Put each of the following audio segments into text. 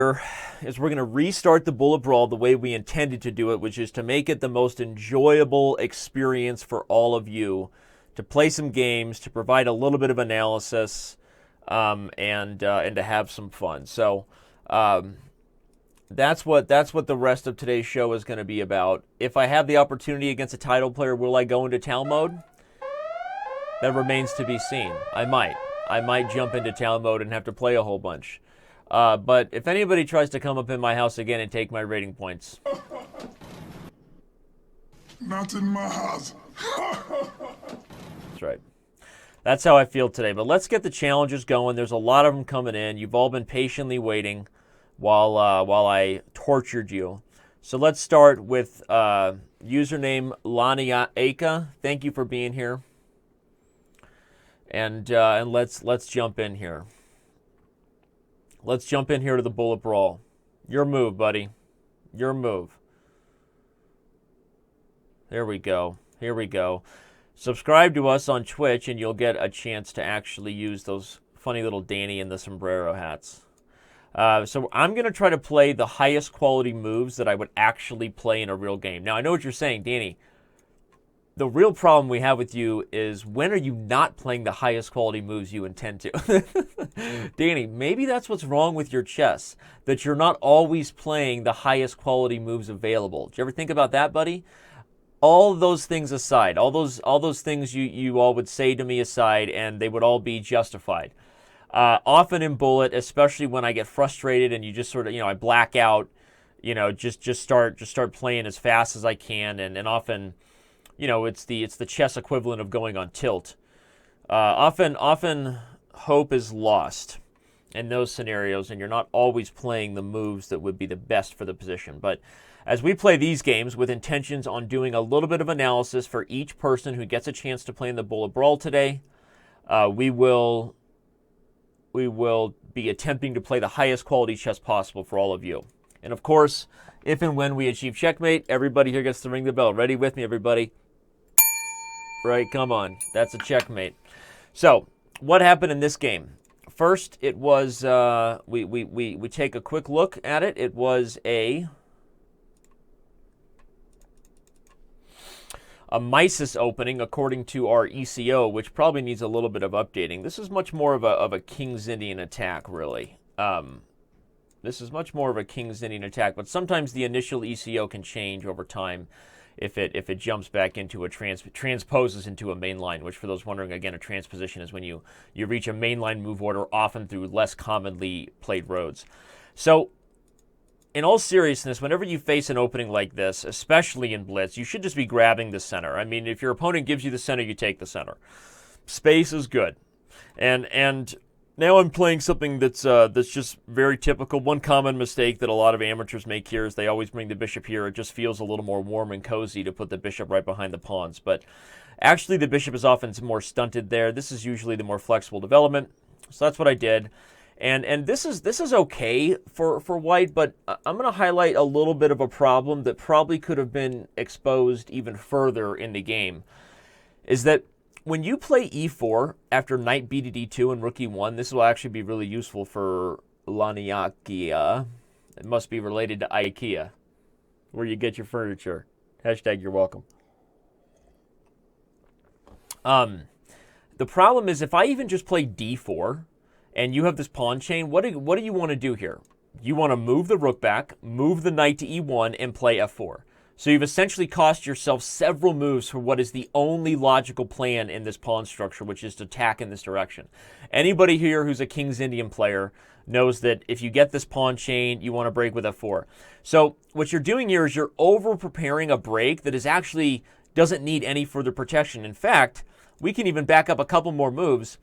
is we're going to restart the Bullet Brawl the way we intended to do it, which is to make it the most enjoyable experience for all of you, to play some games, to provide a little bit of analysis, and to have some fun. So that's what the rest of today's show is going to be about. If I have the opportunity against a title player, will I go into town mode? That remains to be seen. I might jump into town mode and have to play a whole bunch. But if anybody tries to come up in my house again and take my rating points. Not in my house. That's right. That's how I feel today. But let's get the challenges going. There's a lot of them coming in. You've all been patiently waiting while I tortured you. So let's start with username Laniaeka. Thank you for being here. And let's jump in here. Let's jump in here to the Bullet Brawl. Your move, buddy. Your move. There we go. Here we go. Subscribe to us on Twitch, and you'll get a chance to actually use those funny little Danny and the sombrero hats. So I'm going to try to play the highest quality moves that I would actually play in a real game. Now, I know what you're saying, Danny. The real problem we have with you is, when are you not playing the highest quality moves you intend to? Danny, maybe that's what's wrong with your chess, that you're not always playing the highest quality moves available. Did you ever think about that, buddy? All those things aside, all those things you all would say to me aside, and they would all be justified. Often in Bullet, especially when I get frustrated and you just sort of, I black out, just start playing as fast as I can, and often, it's the chess equivalent of going on tilt. Often hope is lost in those scenarios, and you're not always playing the moves that would be the best for the position. But as we play these games with intentions on doing a little bit of analysis for each person who gets a chance to play in the Bullet Brawl today, we will be attempting to play the highest quality chess possible for all of you. And of course, if and when we achieve checkmate, everybody here gets to ring the bell. Ready with me, everybody? Right, come on. That's a checkmate. So, what happened in this game? First, it was, we take a quick look at it. It was a Mises opening, according to our ECO, which probably needs a little bit of updating. This is much more of a King's Indian attack, really. This is much more of a King's Indian attack, but sometimes the initial ECO can change over time if it jumps back into transposes into a main line, which, for those wondering, again, a transposition is when you reach a mainline move order, often through less commonly played roads. So, in all seriousness, whenever you face an opening like this, especially in Blitz, you should just be grabbing the center. I mean, if your opponent gives you the center, you take the center. Space is good. And now I'm playing something that's just very typical. One common mistake that a lot of amateurs make here is they always bring the bishop here. It just feels a little more warm and cozy to put the bishop right behind the pawns. But actually, the bishop is often more stunted there. This is usually the more flexible development. So that's what I did. And this is okay for white, but I'm going to highlight a little bit of a problem that probably could have been exposed even further in the game, is that when you play e4 after knight b to d2 and rook e1, this will actually be really useful for Laniakia. It must be related to IKEA, where you get your furniture. Hashtag you're welcome. The problem is, if I even just play d4, and you have this pawn chain, what do you want to do here? You want to move the rook back, move the knight to e1, and play f4. So you've essentially cost yourself several moves for what is the only logical plan in this pawn structure, which is to attack in this direction. Anybody here who's a King's Indian player knows that if you get this pawn chain, you want to break with f4. So what you're doing here is you're over-preparing a break that is actually doesn't need any further protection. In fact, we can even back up a couple more moves.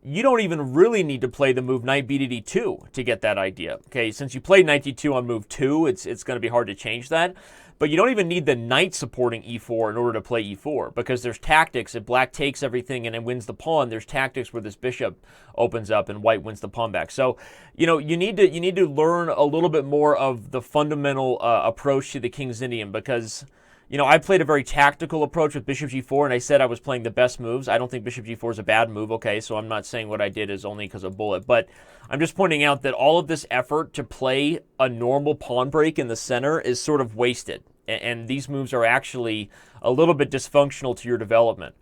You don't even really need to play the move knight b to d2 to get that idea. Okay, since you played knight d2 on move 2, it's going to be hard to change that. But you don't even need the knight supporting e4 in order to play e4, because there's tactics. If black takes everything and then wins the pawn, there's tactics where this bishop opens up and white wins the pawn back. So, you need to learn a little bit more of the fundamental approach to the King's Indian, because I played a very tactical approach with bishop g4, and I said I was playing the best moves. I don't think bishop g4 is a bad move, okay, so I'm not saying what I did is only because of bullet, but I'm just pointing out that all of this effort to play a normal pawn break in the center is sort of wasted, and these moves are actually a little bit dysfunctional to your development.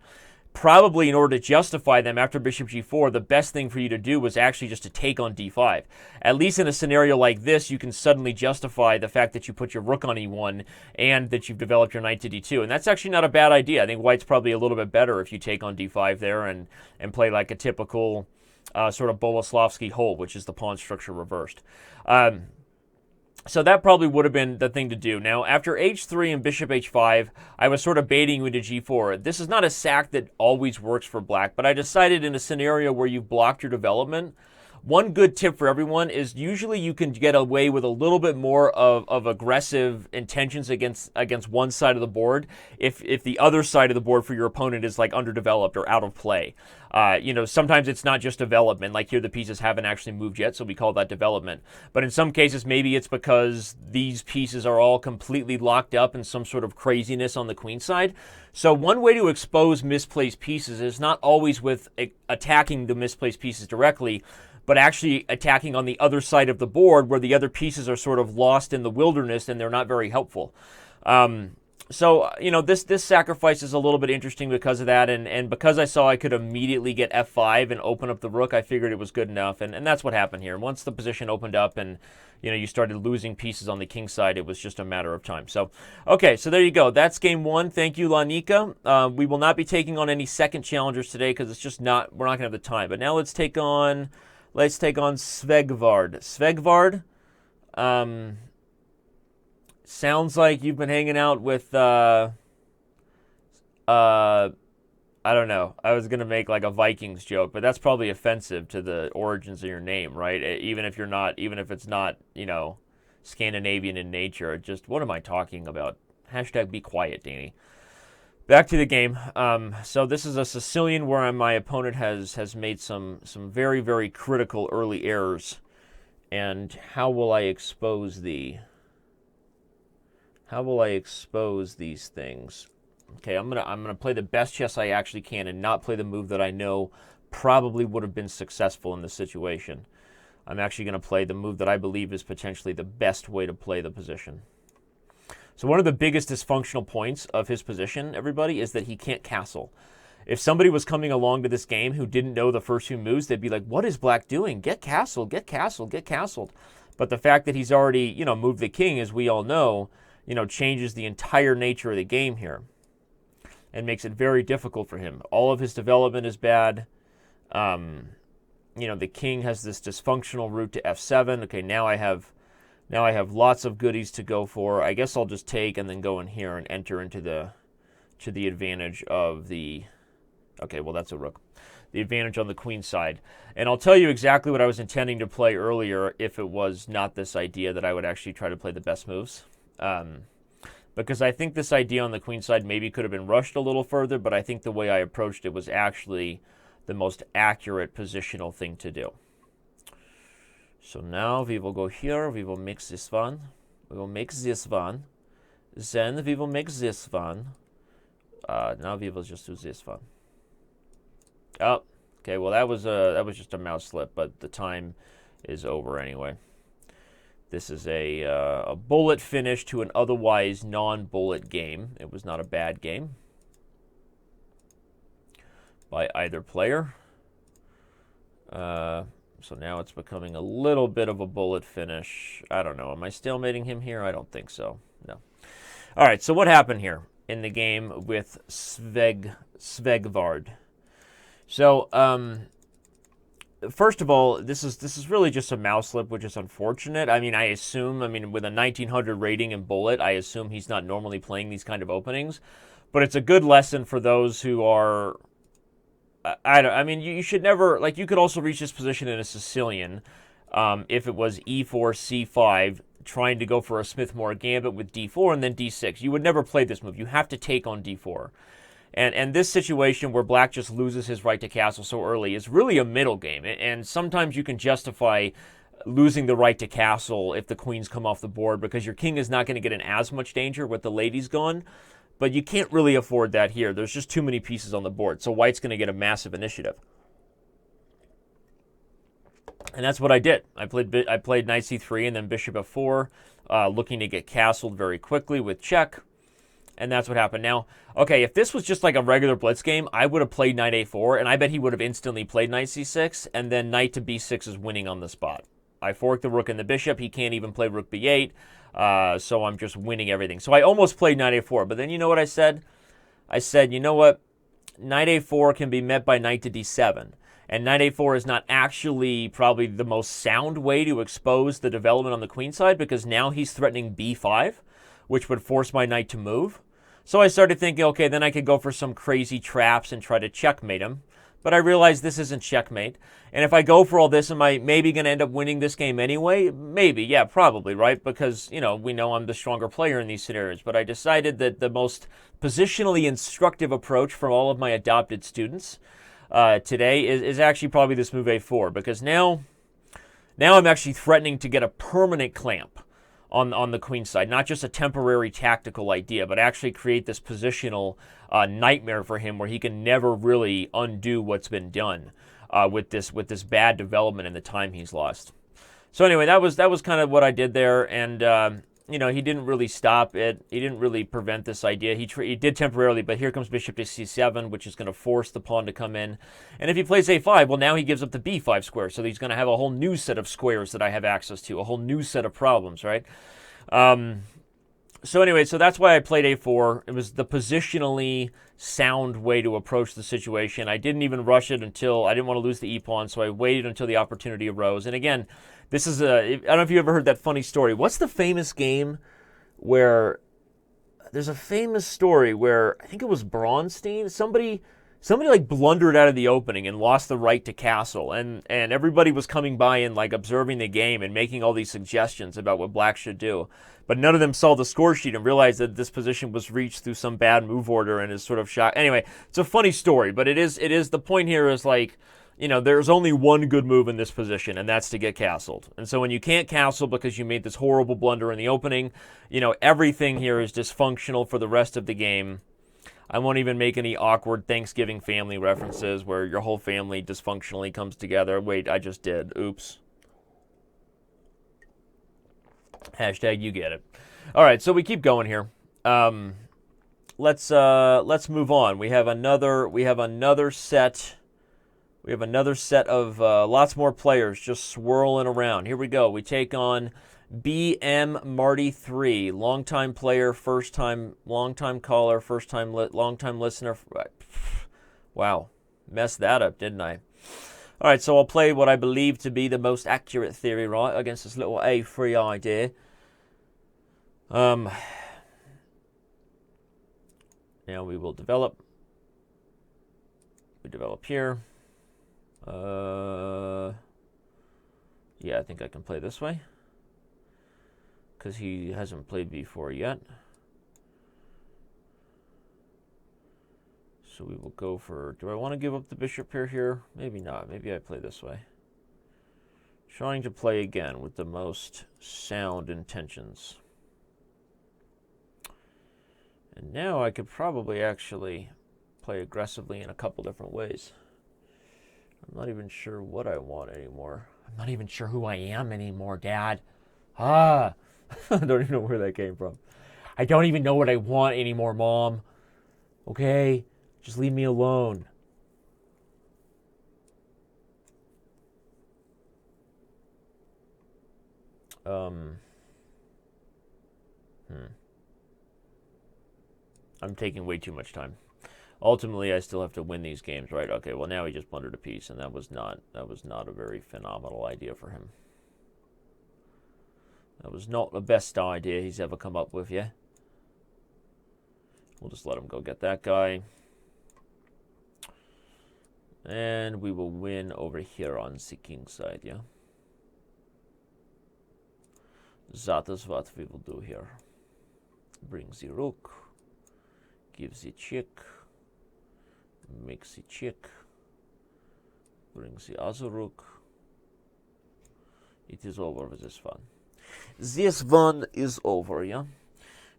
Probably in order to justify them after bishop g4, the best thing for you to do was actually just to take on d5. At least in a scenario like this, you can suddenly justify the fact that you put your rook on e1 and that you've developed your knight to d2. And that's actually not a bad idea. I think white's probably a little bit better if you take on d5 there and play like a typical sort of Boleslavsky hold, which is the pawn structure reversed. So that probably would have been the thing to do. Now, after h3 and bishop h5, I was sort of baiting you into g4. This is not a sack that always works for black, but I decided in a scenario where you've blocked your development, one good tip for everyone is usually you can get away with a little bit more of aggressive intentions against one side of the board if the other side of the board for your opponent is like underdeveloped or out of play. Sometimes it's not just development, like here the pieces haven't actually moved yet, so we call that development. But in some cases, maybe it's because these pieces are all completely locked up in some sort of craziness on the queen side. So one way to expose misplaced pieces is not always with attacking the misplaced pieces directly, but actually attacking on the other side of the board where the other pieces are sort of lost in the wilderness and they're not very helpful. This sacrifice is a little bit interesting because of that, and because I saw I could immediately get f5 and open up the rook, I figured it was good enough, and that's what happened here. Once the position opened up and you started losing pieces on the king side, it was just a matter of time. So, okay, so there you go. That's game one. Thank you, Lanika. We will not be taking on any second challengers today because it's just not, we're not going to have the time. But now let's take on Svegvard. Svegvard, sounds like you've been hanging out with, I don't know. I was going to make like a Vikings joke, but that's probably offensive to the origins of your name, right? Even if it's not, Scandinavian in nature. Just, what am I talking about? Hashtag be quiet, Danny. Back to the game. So this is a Sicilian where my opponent has made some very, very critical early errors. And how will I expose these things? Okay, I'm gonna play the best chess I actually can and not play the move that I know probably would have been successful in this situation. I'm actually going to play the move that I believe is potentially the best way to play the position. So one of the biggest dysfunctional points of his position, everybody, is that he can't castle. If somebody was coming along to this game who didn't know the first few moves, they'd be like, what is black doing? Get castled, get castled, get castled. But the fact that he's already, moved the king, as we all know, changes the entire nature of the game here and makes it very difficult for him. All of his development is bad. The king has this dysfunctional route to f7. Okay, now I have lots of goodies to go for. I guess I'll just take and then go in here and enter into the advantage of the... Okay, well, that's a rook. The advantage on the queen side. And I'll tell you exactly what I was intending to play earlier if it was not this idea that I would actually try to play the best moves. Because I think this idea on the queen side maybe could have been rushed a little further, but I think the way I approached it was actually the most accurate positional thing to do. So now we will go here, we will mix this one, we will make this one, then we will make this one, now we will just do this one. Oh, okay, well that was just a mouse slip, but the time is over anyway. This is a bullet finish to an otherwise non-bullet game. It was not a bad game by either player. So now it's becoming a little bit of a bullet finish. I don't know. Am I stalemating him here? I don't think so. No. All right, so what happened here in the game with Svegvard? So, first of all, this is really just a mouse slip, which is unfortunate. I mean, with a 1900 rating in bullet, I assume he's not normally playing these kind of openings. But it's a good lesson for those who are... you should never, you could also reach this position in a Sicilian if it was e4, c5, trying to go for a Smith-Morra gambit with d4 and then d6. You would never play this move. You have to take on d4. And this situation where black just loses his right to castle so early is really a middle game. And sometimes you can justify losing the right to castle if the queens come off the board because your king is not going to get in as much danger with the ladies gone. But you can't really afford that here. There's just too many pieces on the board. So white's going to get a massive initiative. And that's what I did. I played knight c3 and then bishop f4, looking to get castled very quickly with check. And that's what happened. Now, okay, if this was just like a regular blitz game, I would have played knight a4, and I bet he would have instantly played knight c6, and then knight to b6 is winning on the spot. I forked the rook and the bishop. He can't even play rook b8, so I'm just winning everything. So I almost played knight a4, but then you know what I said? I said, you know what? Knight a4 can be met by knight to d7. And knight a4 is not actually probably the most sound way to expose the development on the queen side, because now he's threatening b5, which would force my knight to move. So I started thinking, okay, then I could go for some crazy traps and try to checkmate him. But I realized this isn't checkmate. And if I go for all this, am I maybe going to end up winning this game anyway? Maybe, yeah, probably, right? Because, you know, we know I'm the stronger player in these scenarios. But I decided that the most positionally instructive approach from all of my adopted students today is actually probably this move a4. Because now I'm actually threatening to get a permanent clamp on the queen side, not just a temporary tactical idea, but actually create this positional nightmare for him where he can never really undo what's been done with this bad development in the time he's lost. So anyway, that was kind of what I did there, and you know, he didn't really stop it. He didn't really prevent this idea. He did temporarily, but here comes bishop to c7, which is going to force the pawn to come in. And if he plays a5, well, now he gives up the b5 square, so he's going to have a whole new set of squares that I have access to, a whole new set of problems, right? So anyway, so that's why I played a4. It was the positionally sound way to approach the situation. I didn't even rush it until I didn't want to lose the e-pawn, so I waited until the opportunity arose. And again, this is I don't know if you ever heard that funny story. What's the famous game where there's a famous story where I think it was Braunstein, somebody like blundered out of the opening and lost the right to castle, and everybody was coming by and like observing the game and making all these suggestions about what black should do, but none of them saw the score sheet and realized that this position was reached through some bad move order and is sort of shocked. Anyway, it's a funny story, but it is the point here is like, you know, there's only one good move in this position, and that's to get castled. And so when you can't castle because you made this horrible blunder in the opening, you know, everything here is dysfunctional for the rest of the game. I won't even make any awkward Thanksgiving family references where your whole family dysfunctionally comes together. Wait, I just did. Oops. Hashtag you get it. All right, so we keep going here. Let's move on. We have another set. We have another set of lots more players just swirling around. Here we go. We take on BM Marty 3, longtime player, longtime caller, longtime listener. Wow, messed that up, didn't I? All right, so I'll play what I believe to be the most accurate theory, right, against this little A3 idea. Now we will develop. We develop here. Yeah, I think I can play this way, because he hasn't played before yet. So we will go for, do I want to give up the bishop pair here? Maybe not. Maybe I play this way. Trying to play again with the most sound intentions. And now I could probably actually play aggressively in a couple different ways. I'm not even sure what I want anymore. I'm not even sure who I am anymore, Dad. I don't even know where that came from. I don't even know what I want anymore, Mom. Okay? Just leave me alone. I'm taking way too much time. Ultimately, I still have to win these games, right? Okay, well, now he just blundered a piece, and that was not a very phenomenal idea for him. That was not the best idea he's ever come up with, yeah? We'll just let him go get that guy. And we will win over here on the king side, yeah? That is what we will do here. Bring the rook. Give the check. Make the check. Bring the other rook. It is over with this one. This one is over, yeah?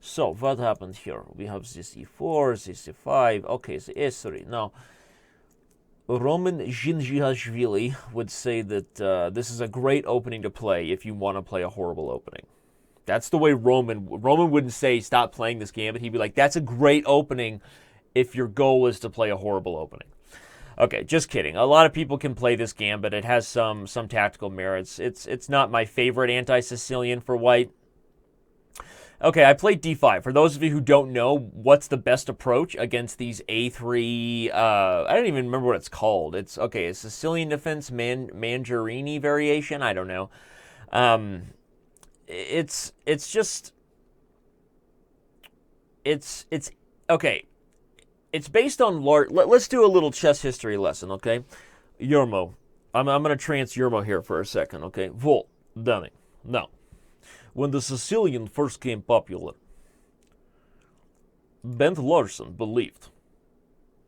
So, what happened here? We have this e4, this e5. Okay, the a3. Now, Roman Zingiashvili would say that this is a great opening to play if you want to play a horrible opening. That's the way Roman wouldn't say stop playing this gambit. He'd be like, that's a great opening if your goal is to play a horrible opening. Okay, just kidding. A lot of people can play this gambit. It has some tactical merits. It's not my favorite anti-Sicilian for white. Okay, I played d5. For those of you who don't know, what's the best approach against these a3, I don't even remember what it's called. It's, okay, a Sicilian defense Mangiarini variation? I don't know. It's okay. It's based on let's do a little chess history lesson, okay? Yermo. I'm going to trance Yermo here for a second, okay? Vol, Danny. Now, when the Sicilian first came popular, Bent Larsen believed.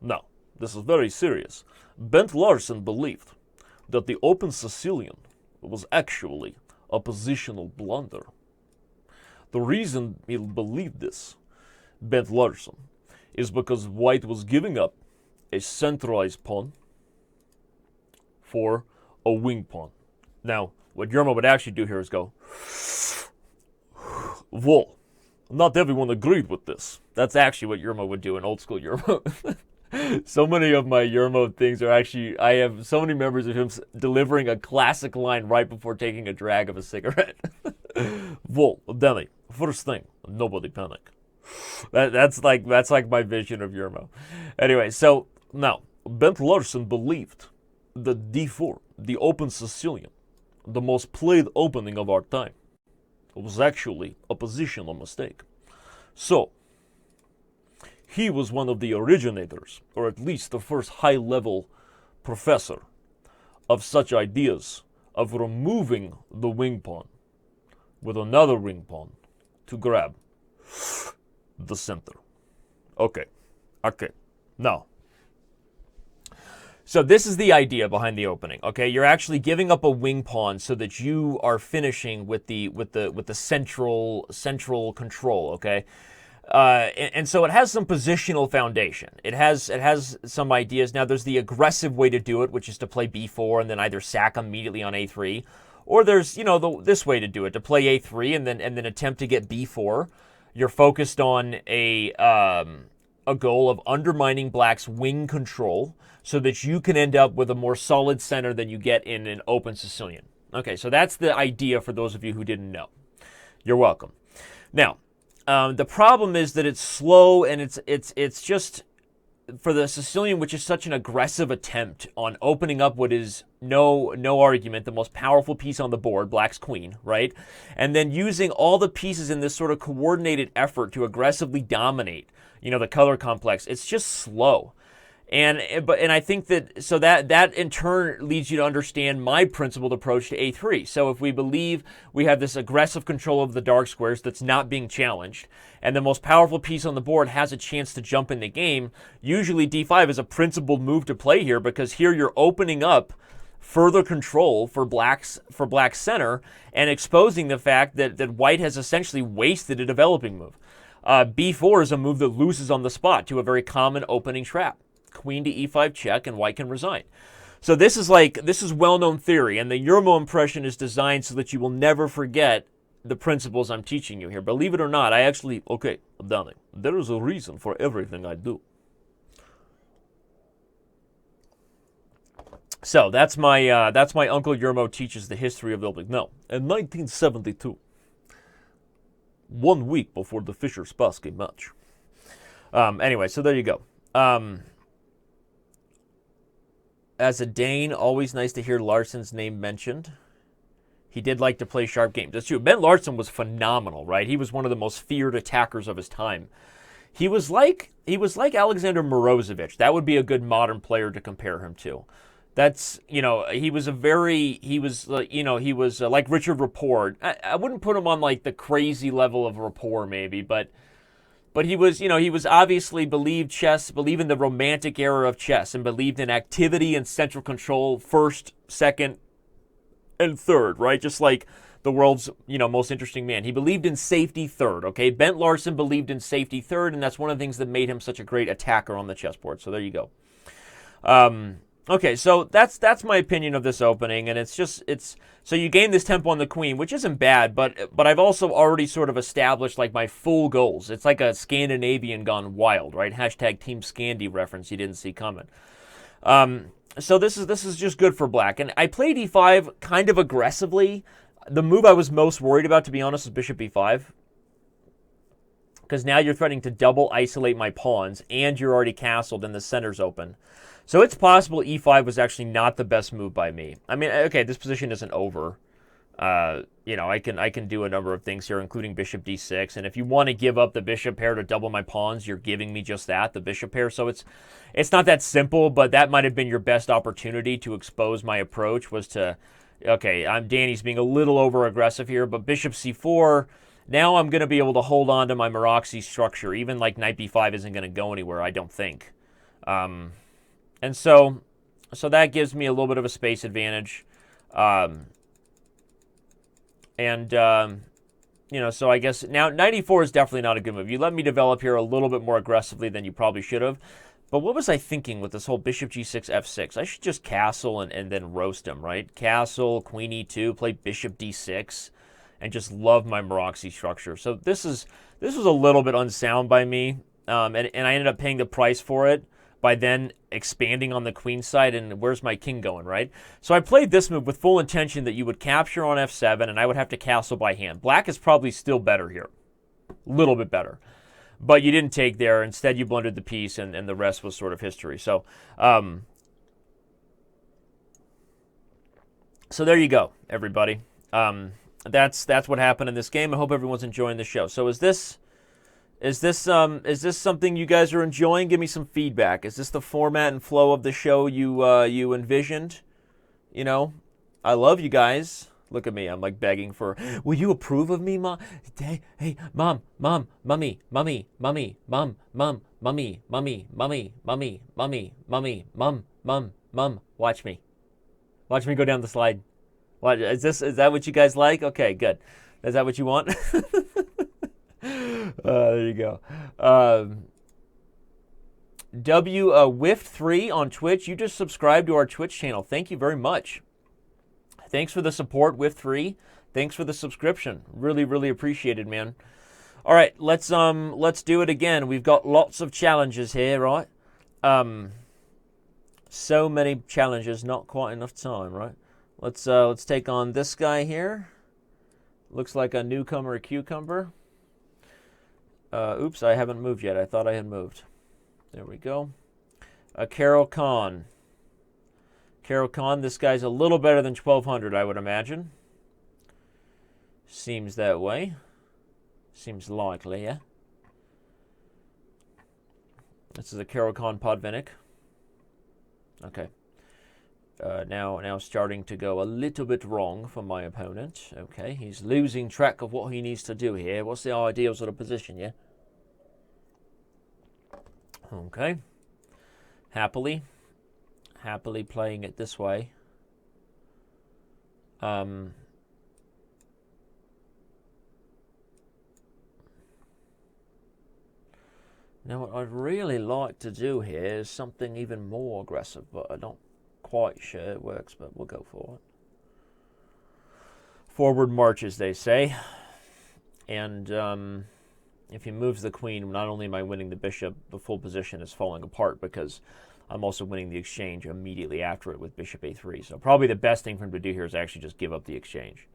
Now, this is very serious. Bent Larsen believed that the open Sicilian was actually a positional blunder. The reason he believed this, Bent Larsen, is because white was giving up a centralized pawn for a wing pawn. Now, what Yermo would actually do here is go, Vol. Not everyone agreed with this. That's actually what Yermo would do in old school Yermo. So many of my Yermo things are actually, I have so many memories of him delivering a classic line right before taking a drag of a cigarette. Vol, Danny, first thing, nobody panic. That's like my vision of Yermo. Anyway, so now Bent Larsen believed that d4, the open Sicilian, the most played opening of our time, was actually a positional mistake. So he was one of the originators, or at least the first high-level professor of such ideas of removing the wing pawn with another wing pawn to grab the center. Okay. Now, so this is the idea behind the opening. Okay, you're actually giving up a wing pawn so that you are finishing with the central control. Okay, and so it has some positional foundation. It has some ideas. Now, there's the aggressive way to do it, which is to play b4 and then either sack immediately on a3, or there's this way to do it, to play a3 and then attempt to get b4. You're focused on a goal of undermining black's wing control so that you can end up with a more solid center than you get in an open Sicilian. Okay, so that's the idea for those of you who didn't know. You're welcome. Now, the problem is that it's slow and it's just, for the Sicilian, which is such an aggressive attempt on opening up what is no argument, the most powerful piece on the board, black's queen, right? And then using all the pieces in this sort of coordinated effort to aggressively dominate, the color complex. It's just slow. And I think that in turn leads you to understand my principled approach to a3. So if we believe we have this aggressive control of the dark squares that's not being challenged, and the most powerful piece on the board has a chance to jump in the game, usually d5 is a principled move to play here, because here you're opening up further control for black's center and exposing the fact that white has essentially wasted a developing move. b4 is a move that loses on the spot to a very common opening trap. Queen to e5 check, and white can resign. So this is well-known theory, and the Yermo impression is designed so that you will never forget the principles I'm teaching you here. Believe it or not, I'm done. There is a reason for everything I do. So that's my Uncle Yermo teaches the history of the opening. Now, in 1972, 1 week before the Fischer-Spassky match. Anyway, so there you go. As a Dane, always nice to hear Larsen's name mentioned. He did like to play sharp games. That's true. Bent Larsen was phenomenal, right? He was one of the most feared attackers of his time. He was like Alexander Morozevich. That would be a good modern player to compare him to. That's, he was like Richard Rapport. I wouldn't put him on like the crazy level of Rapport maybe, but he was, he was obviously believed in the romantic era of chess, and believed in activity and central control first, second, and third, right? Just like the world's, most interesting man. He believed in safety third, okay? Bent Larson believed in safety third, and that's one of the things that made him such a great attacker on the chessboard. So there you go. Okay, so that's my opinion of this opening, and so you gain this tempo on the queen, which isn't bad, but I've also already sort of established like my full goals. It's like a Scandinavian gone wild, right? Hashtag Team Scandi reference you didn't see coming. So this is just good for black, and I played e5 kind of aggressively. The move I was most worried about, to be honest, is bishop e5, because now you're threatening to double isolate my pawns, and you're already castled, and the center's open. So it's possible e5 was actually not the best move by me. I mean, okay, this position isn't over. I can do a number of things here, including bishop d6. And if you want to give up the bishop pair to double my pawns, you're giving me just that, the bishop pair. So it's not that simple, but that might have been your best opportunity to expose my approach, was to, okay, Danny's being a little over aggressive here, but bishop c4. Now I'm going to be able to hold on to my Maroczy structure. Even like knight b5 isn't going to go anywhere, I don't think. And so that gives me a little bit of a space advantage. So I guess now knight e4 is definitely not a good move. You let me develop here a little bit more aggressively than you probably should have. But what was I thinking with this whole bishop g6, f6? I should just castle and then roast him, right? Castle, queen e2, play bishop d6, and just love my Maroczy structure. So this was a little bit unsound by me, and I ended up paying the price for it by then expanding on the queen side, and where's my king going, right? So I played this move with full intention that you would capture on f7, and I would have to castle by hand. Black is probably still better here, a little bit better. But you didn't take there. Instead, you blundered the piece, and the rest was sort of history. So there you go, everybody. That's what happened in this game. I hope everyone's enjoying the show. So is this something you guys are enjoying? Give me some feedback. Is this the format and flow of the show you envisioned? I love you guys. Look at me. I'm like begging for, will you approve of me, Mom? Hey, Mom, Mommy, Mum, watch me. Watch me go down the slide. What is this? Is that what you guys like? Okay, good. Is that what you want? There you go. Whiffed3 on Twitch. You just subscribed to our Twitch channel. Thank you very much. Thanks for the support, Whiffed3. Thanks for the subscription. Really, really appreciated, man. All right, let's do it again. We've got lots of challenges here, right? So many challenges, not quite enough time, right? Let's take on this guy here. Looks like a newcomer, a cucumber. Oops, I haven't moved yet. I thought I had moved. There we go. Carlsen. Carjakin, this guy's a little better than 1200, I would imagine. Seems that way. Seems likely, yeah. This is a Carjakin Podvinic. Okay. Now starting to go a little bit wrong for my opponent. Okay, he's losing track of what he needs to do here. What's the ideal sort of position, yeah? Okay. Happily playing it this way. Now what I'd really like to do here is something even more aggressive, but I'm not quite sure it works, but we'll go for it. Forward march, as they say. And if he moves the queen, not only am I winning the bishop, the full position is falling apart because I'm also winning the exchange immediately after it with bishop a3. So probably the best thing for him to do here is actually just give up the exchange.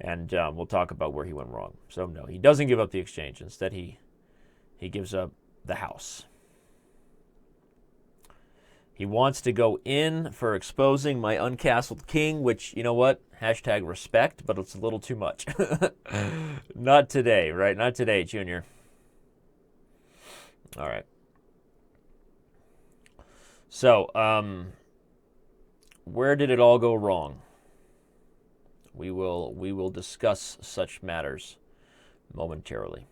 And we'll talk about where he went wrong. So no, he doesn't give up the exchange. Instead, he gives up the house. He wants to go in for exposing my uncastled king, which, you know what? Hashtag respect, but it's a little too much. Not today, right? Not today, Junior. All right. So, where did it all go wrong? We will discuss such matters momentarily.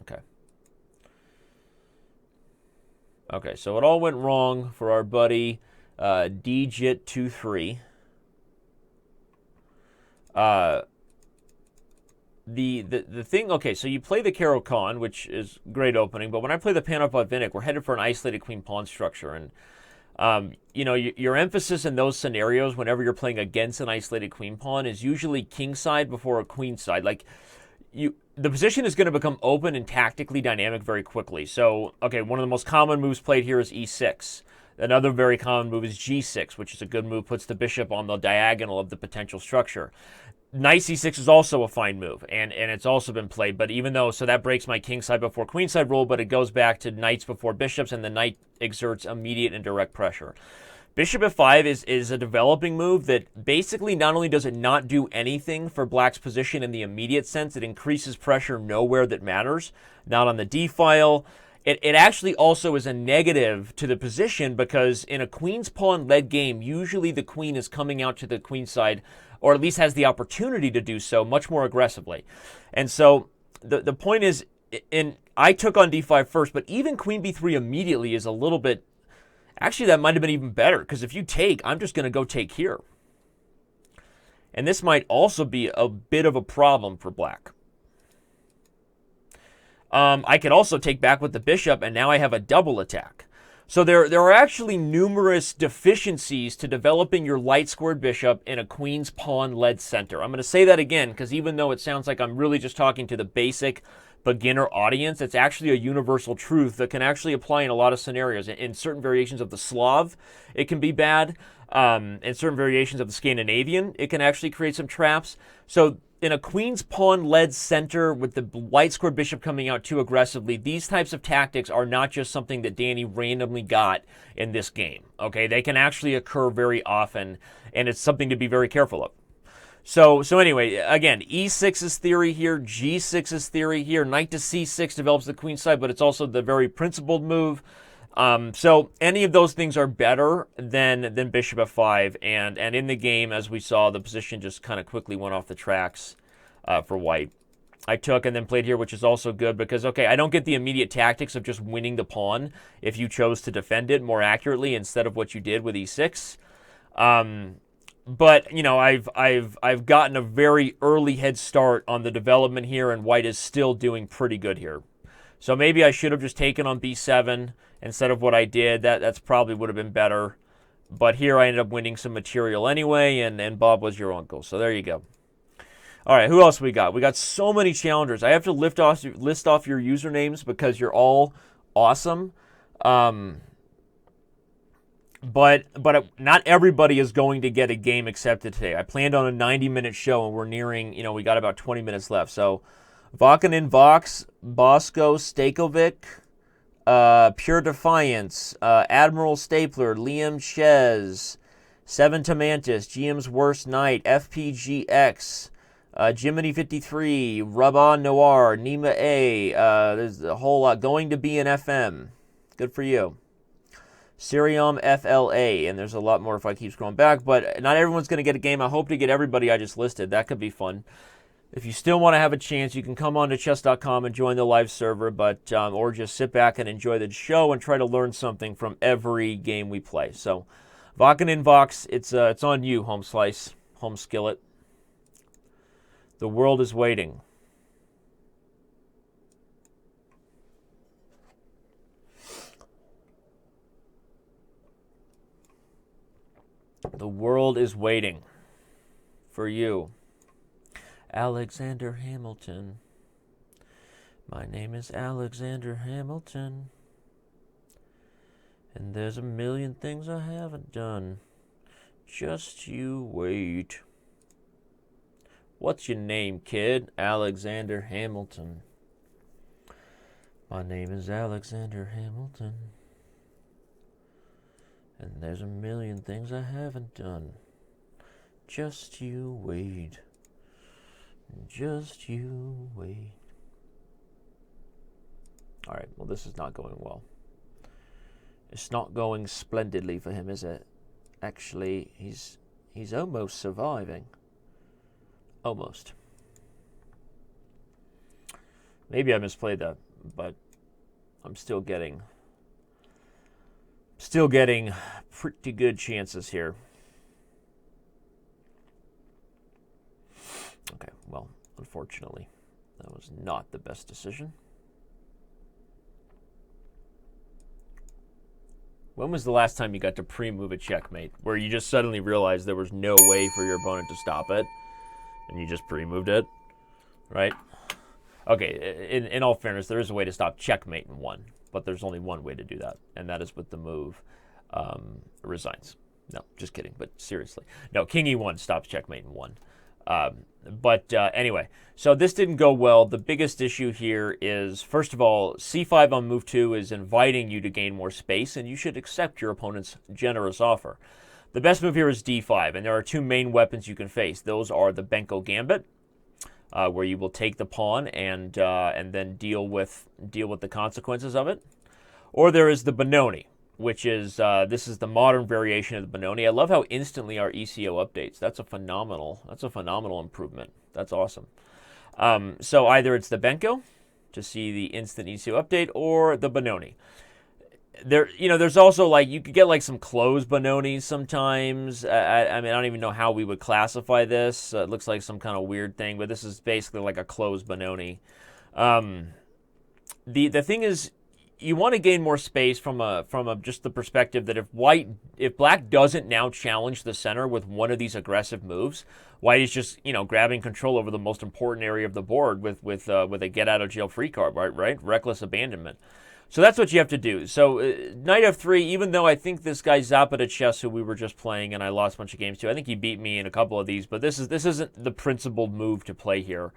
Okay. Okay, so it all went wrong for our buddy Djit23. The thing, okay, so you play the Karjakin, which is great opening, but when I play the Panopotvinnik, we're headed for an isolated queen pawn structure, and your emphasis in those scenarios, whenever you're playing against an isolated queen pawn, is usually king side before a queen side. Like, the position is going to become open and tactically dynamic very quickly. So, okay, one of the most common moves played here is e6. Another very common move is g6, which is a good move, puts the bishop on the diagonal of the potential structure. Knight c6 is also a fine move, and it's also been played, but even though, so that breaks my king side before queen side rule, but it goes back to knights before bishops, and the knight exerts immediate and direct pressure. Bishop f5 is a developing move that basically not only does it not do anything for black's position in the immediate sense, it increases pressure nowhere that matters, not on the d file. It actually also is a negative to the position because in a queen's pawn led game, usually the queen is coming out to the queen side, or at least has the opportunity to do so much more aggressively. And so the point is, I took on d5 first, but even queen b3 immediately is a little bit. Actually, that might have been even better, because if you take, I'm just going to go take here. And this might also be a bit of a problem for black. I could also take back with the bishop, and now I have a double attack. So there are actually numerous deficiencies to developing your light-squared bishop in a queen's pawn-led center. I'm going to say that again, because even though it sounds like I'm really just talking to the basic beginner audience, it's actually a universal truth that can actually apply in a lot of scenarios. In certain variations of the Slav, it can be bad. In certain variations of the Scandinavian, it can actually create some traps. So in a queen's pawn-led center with the light-squared bishop coming out too aggressively, these types of tactics are not just something that Danny randomly got in this game. Okay, they can actually occur very often, and it's something to be very careful of. So anyway, again, e6 is theory here, g6 is theory here, knight to c6 develops the queen side, but it's also the very principled move. So any of those things are better than bishop f5, and in the game, as we saw, the position just kind of quickly went off the tracks for white. I took and then played here, which is also good because, okay, I don't get the immediate tactics of just winning the pawn if you chose to defend it more accurately instead of what you did with e6. But, you know, I've gotten a very early head start on the development here, and white is still doing pretty good here. So maybe I should have just taken on b7 instead of what I did. That's probably would have been better. But here I ended up winning some material anyway, and Bob was your uncle. So there you go. All right, who else we got? We got so many challengers. I have to list off your usernames because you're all awesome. But not everybody is going to get a game accepted today. I planned on a 90-minute show, and we're nearing, we got about 20 minutes left. So, Vakanin Vox, Bosco Stakovic, Pure Defiance, Admiral Stapler, Liam Chez, Seven Tamantis, GM's Worst Night, FPGX, Jiminy 53, Rabah Noir, Nima A. There's a whole lot. Going to be an FM. Good for you. Sirium FLA, and there's a lot more if I keep scrolling back, but not everyone's going to get a game. I hope to get everybody I just listed. That could be fun. If you still want to have a chance, you can come on to chess.com and join the live server, but or just sit back and enjoy the show and try to learn something from every game we play. So, Vakanin Vox, it's on you, Home Slice, Home Skillet. The world is waiting. The world is waiting for you. Alexander Hamilton. My name is Alexander Hamilton. And there's a million things I haven't done. Just you wait. What's your name, kid? Alexander Hamilton. My name is Alexander Hamilton. And there's a million things I haven't done. Just you wait. Just you wait. Alright, well, this is not going well. It's not going splendidly for him, is it? Actually, he's almost surviving. Almost. Maybe I misplayed that, but I'm still getting pretty good chances here. unfortunately. That was not the best decision. When was the last time you got to pre-move a checkmate, where you just suddenly realized there was no way for your opponent to stop it, and you just pre-moved it, right? Okay, in all fairness, there is a way to stop checkmate in one, but there's only one way to do that, and that is with the move resigns. No, just kidding, but seriously. No, King E1 stops checkmate in one. Anyway, so this didn't go well. The biggest issue here is, first of all, C5 on move 2 is inviting you to gain more space, and you should accept your opponent's generous offer. The best move here is D5, and there are two main weapons you can face. Those are the Benko Gambit, where you will take the pawn and then deal with the consequences of it, or there is the Benoni, which is this is the modern variation of the Benoni. I love how instantly our ECO updates. That's a phenomenal improvement. That's awesome. So either it's the Benko to see the instant ECO update, or the Benoni. There's also, like, you could get like some closed Benonis sometimes. I don't even know how we would classify this. It looks like some kind of weird thing, but this is basically like a closed Benoni. The thing is, you want to gain more space from just the perspective that if black doesn't now challenge the center with one of these aggressive moves, white is just grabbing control over the most important area of the board with a get out of jail free card, right? Reckless abandonment. So that's what you have to do. So knight f3, even though I think this guy Zapata Chess, who we were just playing and I lost a bunch of games to, I think he beat me in a couple of these, but this isn't the principled move to play here.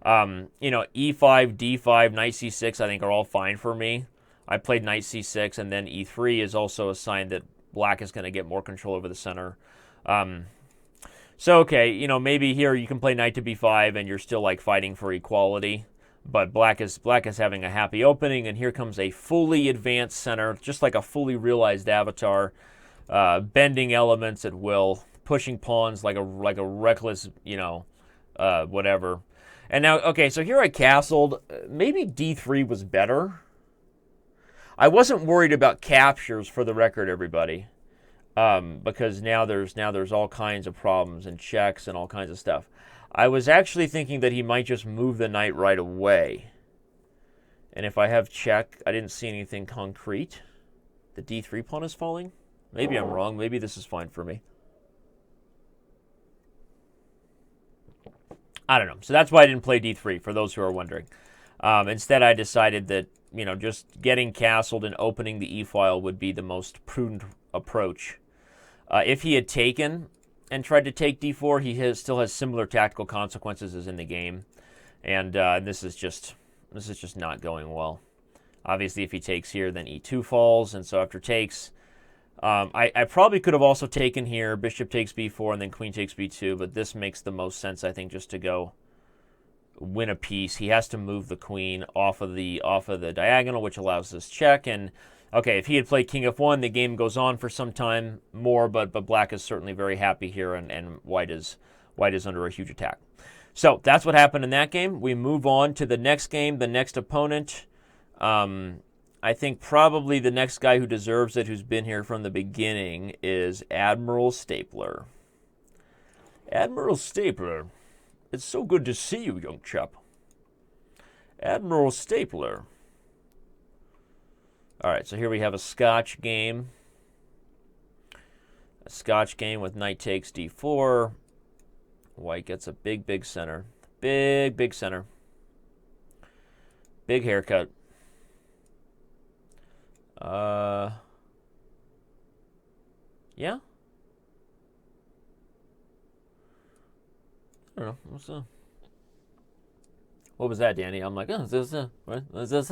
E5, D5, knight c6, I think are all fine for me. I played knight c6, and then e3 is also a sign that black is going to get more control over the center. Okay, maybe here you can play knight to b5, and you're still like fighting for equality. But black is having a happy opening, and here comes a fully advanced center, just like a fully realized avatar, bending elements at will, pushing pawns like a reckless, whatever. And now, okay, so here I castled. Maybe d3 was better. I wasn't worried about captures, for the record, everybody, because now there's all kinds of problems and checks and all kinds of stuff. I was actually thinking that he might just move the knight right away. And if I have check, I didn't see anything concrete. The d3 pawn is falling? Maybe I'm wrong. Maybe this is fine for me. I don't know. So that's why I didn't play d3, for those who are wondering. Instead, I decided that just getting castled and opening the e-file would be the most prudent approach. If he had taken and tried to take d4, he still has similar tactical consequences as in the game, and this is just not going well. Obviously, if he takes here, then e2 falls, and so after takes, I probably could have also taken here. Bishop takes b4, and then queen takes b2, but this makes the most sense, I think, just to go win a piece. He has to move the queen off of the diagonal, which allows this check. And okay, if he had played king f1, the game goes on for some time more, but black is certainly very happy here, and white is under a huge attack. So that's what happened in that game. We move on to the next game, the next opponent. I think probably the next guy who deserves it, who's been here from the beginning, is Admiral Stapler. Admiral Stapler. It's so good to see you, young chap. Admiral Stapler. All right, so here we have a Scotch game. A Scotch game with knight takes d4. White gets a big center. Big center. Big haircut. Yeah. I don't know. What was that, Danny? I'm like, oh, is this what is this?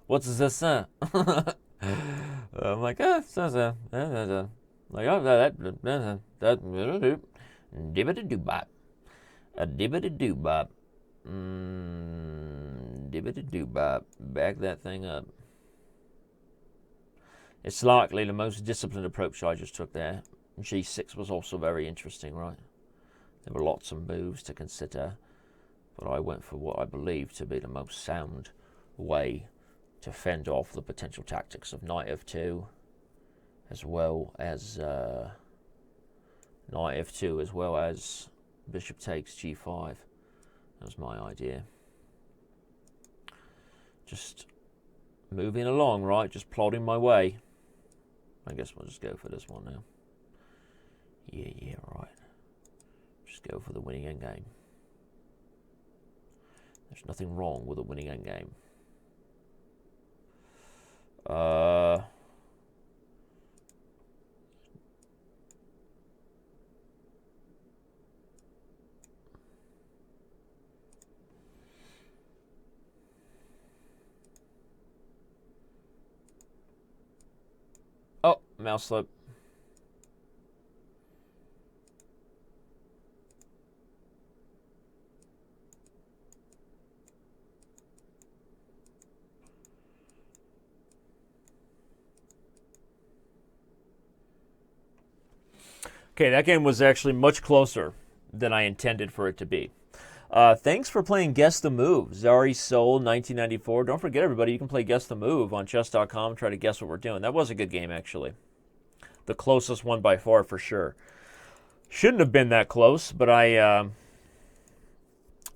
What's this? I'm like, oh, like, oh, that dibbity-doo-bop. A dibbity-doo-bop. Dibbity-doo-bop. Back that thing up. It's likely the most disciplined approach I just took there. G6 was also very interesting, right? There were lots of moves to consider, but I went for what I believe to be the most sound way to fend off the potential tactics of knight f2, as well as knight f2, as well as bishop takes g5. That was my idea. Just moving along, right? Just plodding my way. I guess we'll just go for this one now. Yeah, right. Just go for the winning endgame. There's nothing wrong with a winning endgame. Oh, mouse slip. Okay, that game was actually much closer than I intended for it to be. Thanks for playing Guess the Move. Zari Soul 1994. Don't forget, everybody, you can play Guess the Move on chess.com. Try to guess what we're doing. That was a good game, actually. The closest one by far, for sure. Shouldn't have been that close, but I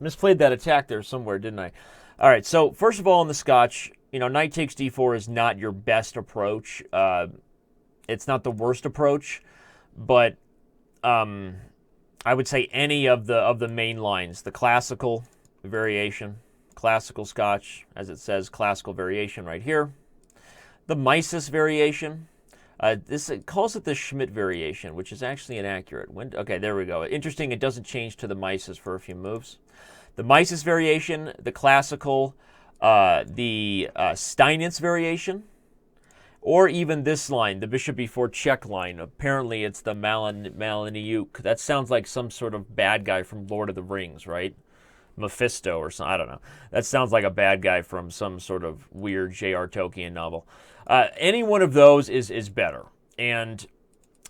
misplayed that attack there somewhere, didn't I? All right, so first of all, in the Scotch, knight takes d4 is not your best approach. It's not the worst approach, but I would say any of the main lines, the classical variation, classical Scotch, as it says, classical variation right here, the Mises variation. It calls it the Schmidt variation, which is actually inaccurate. Okay, there we go. Interesting, it doesn't change to the Mises for a few moves. The Mises variation, the classical, the Steinitz variation, or even this line, the bishop b4 check line. Apparently it's the Maliniuk. That sounds like some sort of bad guy from Lord of the Rings, right? Mephisto or something, I don't know. That sounds like a bad guy from some sort of weird J.R. Tolkien novel. Any one of those is better. And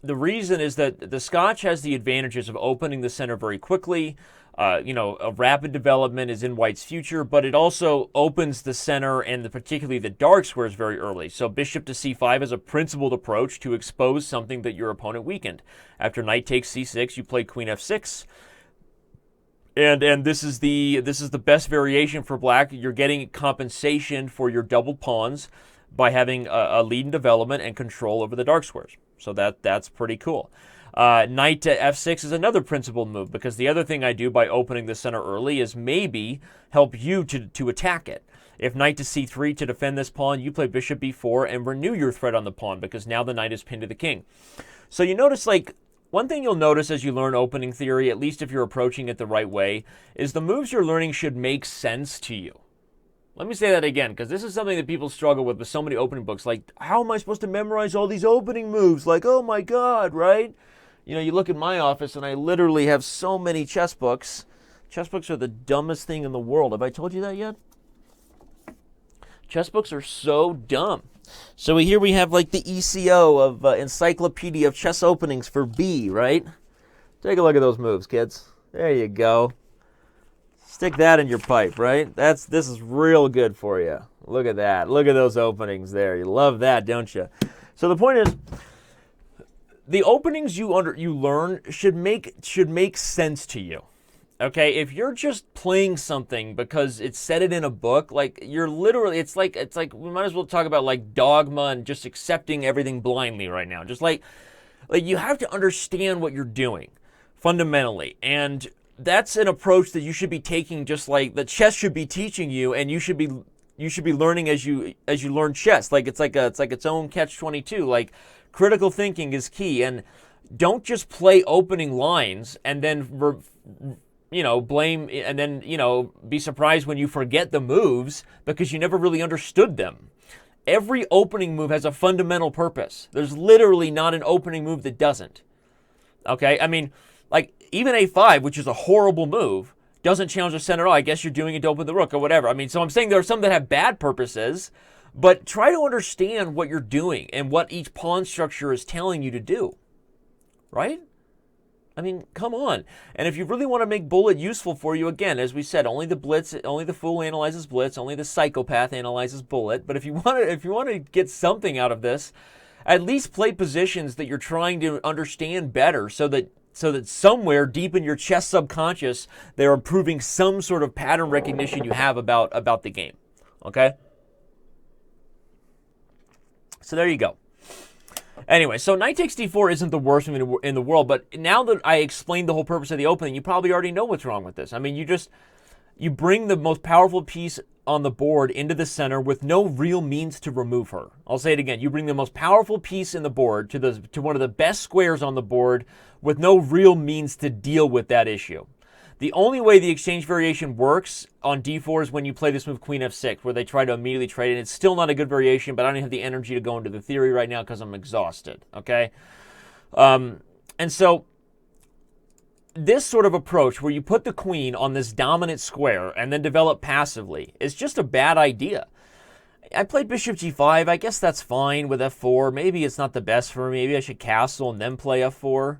the reason is that the Scotch has the advantages of opening the center very quickly. A rapid development is in white's future, but it also opens the center and particularly the dark squares very early. So bishop to c5 is a principled approach to expose something that your opponent weakened. After knight takes c6, you play queen f6. And this is the best variation for black. You're getting compensation for your doubled pawns by having a lead in development and control over the dark squares. So that's pretty cool. Knight to f6 is another principled move, because the other thing I do by opening the center early is maybe help you to attack it. If knight to c3 to defend this pawn, you play bishop b4 and renew your threat on the pawn, because now the knight is pinned to the king. So you notice, one thing you'll notice as you learn opening theory, at least if you're approaching it the right way, is the moves you're learning should make sense to you. Let me say that again, because this is something that people struggle with so many opening books. Like, how am I supposed to memorize all these opening moves? Like, oh my God, right? You look at my office and I literally have so many chess books. Chess books are the dumbest thing in the world. Have I told you that yet? Chess books are so dumb. So here we have the ECO of Encyclopedia of Chess Openings for B, right? Take a look at those moves, kids. There you go. Stick that in your pipe, right? This is real good for you. Look at that. Look at those openings there. You love that, don't you? So the point is, the openings you learn should make sense to you. Okay, if you're just playing something because it said it in a book, you're literally, it's like we might as well talk about dogma and just accepting everything blindly right now. Just like you have to understand what you're doing fundamentally, and that's an approach that you should be taking, just like the chess should be teaching you, and you should be learning as you learn chess. It's its own catch-22. Critical thinking is key, and don't just play opening lines and then blame, and then be surprised when you forget the moves because you never really understood them. Every opening move has a fundamental purpose. There's literally not an opening move that doesn't. Okay, I mean, even a5, which is a horrible move, doesn't challenge the center at all. I guess you're doing it to open the rook or whatever. I mean, so I'm saying there are some that have bad purposes, but try to understand what you're doing and what each pawn structure is telling you to do, right? I mean, come on. And if you really want to make bullet useful for you, again, as we said, only the fool analyzes blitz, only the psychopath analyzes bullet. But if you want to get something out of this, at least play positions that you're trying to understand better, so that so that somewhere deep in your chest subconscious, they're improving some sort of pattern recognition you have about the game. Okay? So there you go. Anyway, so knight takes d4 isn't the worst move in the world, but now that I explained the whole purpose of the opening, you probably already know what's wrong with this. I mean, you bring the most powerful piece on the board into the center with no real means to remove her. I'll say it again. You bring the most powerful piece in the board to one of the best squares on the board with no real means to deal with that issue. The only way the exchange variation works on d4 is when you play this move queen f6, where they try to immediately trade it. It's still not a good variation, but I don't have the energy to go into the theory right now because I'm exhausted, okay? And so this sort of approach where you put the queen on this dominant square and then develop passively is just a bad idea. I played bishop g5. I guess that's fine with f4. Maybe it's not the best for me. Maybe I should castle and then play f4.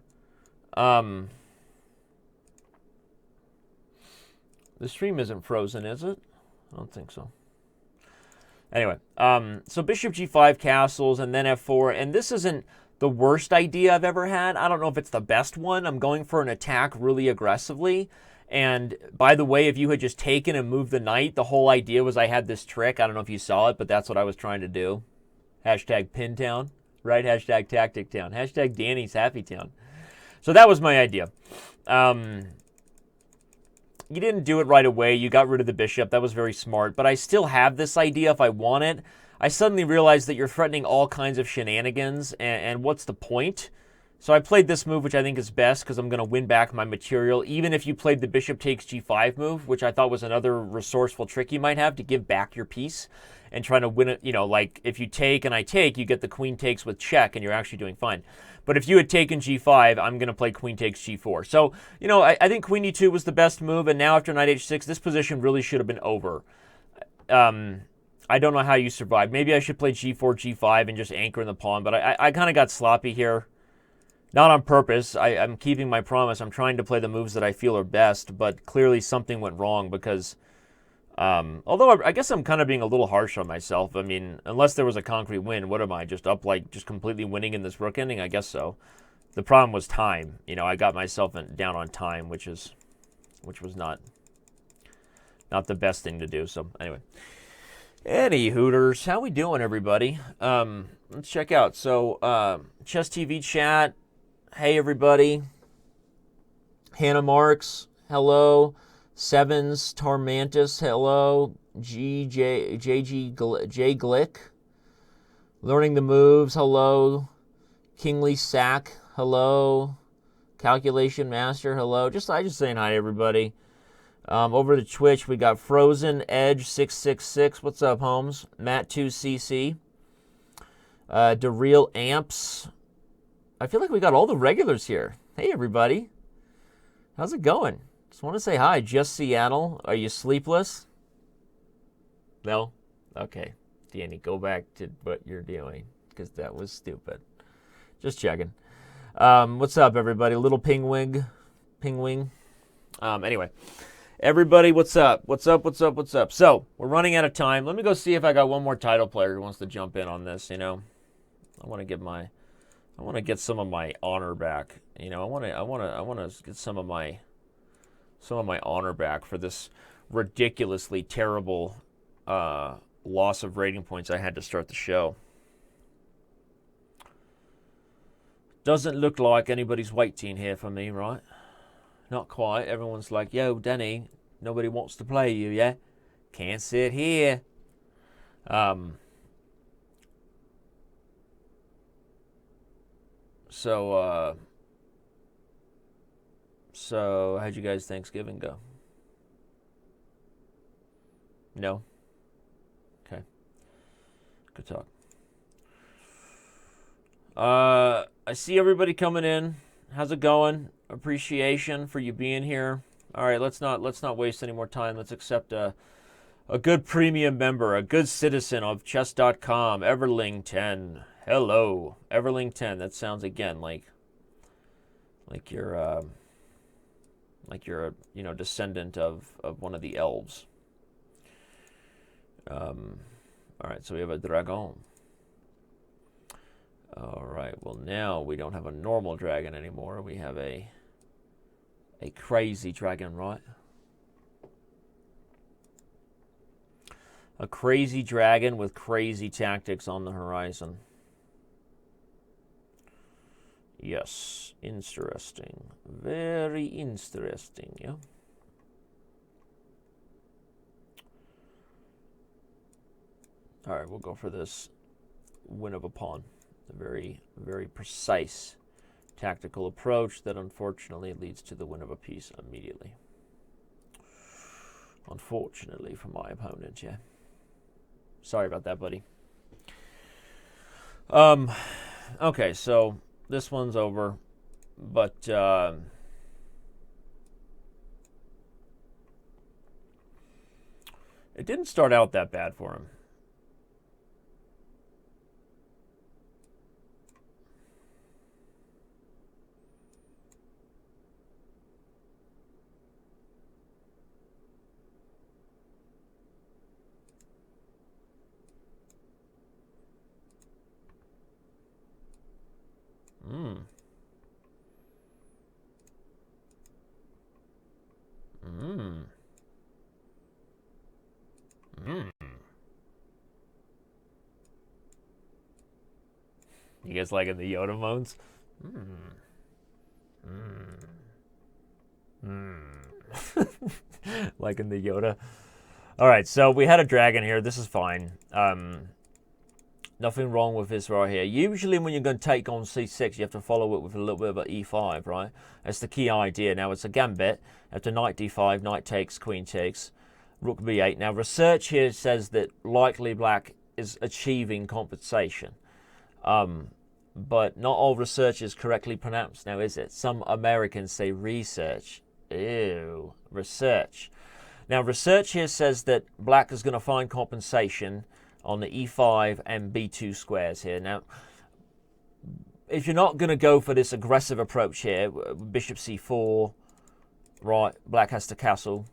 The stream isn't frozen, is it? I don't think so. Anyway, so bishop g5 castles and then f4. And this isn't the worst idea I've ever had. I don't know if it's the best one. I'm going for an attack really aggressively. And by the way, if you had just taken and moved the knight, the whole idea was I had this trick. I don't know if you saw it, but that's what I was trying to do. Hashtag Pintown, right? Hashtag Tactic Town. Hashtag Danny's Happy Town. So that was my idea. You didn't do it right away. You got rid of the bishop. That was very smart. But I still have this idea if I want it. I suddenly realized that you're threatening all kinds of shenanigans, and what's the point? So I played this move, which I think is best because I'm going to win back my material, even if you played the bishop takes g5 move, which I thought was another resourceful trick you might have to give back your piece and trying to win it. You know, like if you take and I take, you get the queen takes with check, and you're actually doing fine. But if you had taken g5, I'm going to play queen takes g4. So, you know, I think queen e2 was the best move, and now after knight h6, this position really should have been over. I don't know how you survived. Maybe I should play g4, g5, and just anchor in the pawn, but I kind of got sloppy here. Not on purpose. I'm keeping my promise. I'm trying to play the moves that I feel are best, but clearly something went wrong because, although I guess I'm kind of being a little harsh on myself. I mean, unless there was a concrete win, what am I, just up like just completely winning in this rook ending? I guess so. The problem was time. You know, I got myself down on time, which was not the best thing to do. So anyway. Any Hooters, how we doing, everybody? Let's check out. So, Chess TV chat. Hey, everybody. Hannah Marks, hello. Sevens, Tarmantis, hello. J Glick. Learning the moves, hello. Kingly Sack, hello. Calculation Master, hello. I just saying hi to everybody. Over to Twitch, we got Frozen Edge 666. What's up, Holmes? Matt2cc. DeReal Amps. I feel like we got all the regulars here. Hey, everybody. How's it going? Just want to say hi. Just Seattle. Are you sleepless? No? Okay. Danny, go back to what you're doing, because that was stupid. Just checking. What's up, everybody? Little Pingwing. Anyway. Everybody, what's up? What's up? So, we're running out of time. Let me go see if I got one more title player who wants to jump in on this, you know. I want to get some of my honor back. You know, I want to get some of my honor back for this ridiculously terrible loss of rating points I had to start the show. Doesn't look like anybody's waiting here for me, right? Not quite. Everyone's like, yo, Danny, nobody wants to play you, yeah? Can't sit here. So how'd you guys' Thanksgiving go? No? Okay. Good talk. I see everybody coming in. How's it going? Appreciation for you being here. All right, let's not waste any more time. Let's accept a good premium member, a good citizen of chess.com, Everling10. Hello, Everling10. That sounds again like you're a descendant of one of the elves. All right, so we have a dragon. All right, well now we don't have a normal dragon anymore. We have a A crazy dragon, right? A crazy dragon with crazy tactics on the horizon. Yes, interesting. Very interesting, yeah. All right, we'll go for this win of a pawn. A very, very precise tactical approach that unfortunately leads to the win of a piece immediately. Unfortunately for my opponent, yeah. Sorry about that, buddy. Okay, so this one's over, but it didn't start out that bad for him. You guys liking the Yoda moans? Liking the Yoda. All right, so we had a dragon here. This is fine. Nothing wrong with this right here. Usually when you're going to take on c6, you have to follow it with a little bit of an e5, right? That's the key idea. Now, it's a gambit. After knight d5, knight takes, queen takes, rook b8. Now, research here says that likely black is achieving compensation. But not all research is correctly pronounced now, is it? Some Americans say research. Ew, research. Now, research here says that black is going to find compensation on the e5 and b2 squares here. Now, if you're not going to go for this aggressive approach here, bishop c4, right, black has to castle.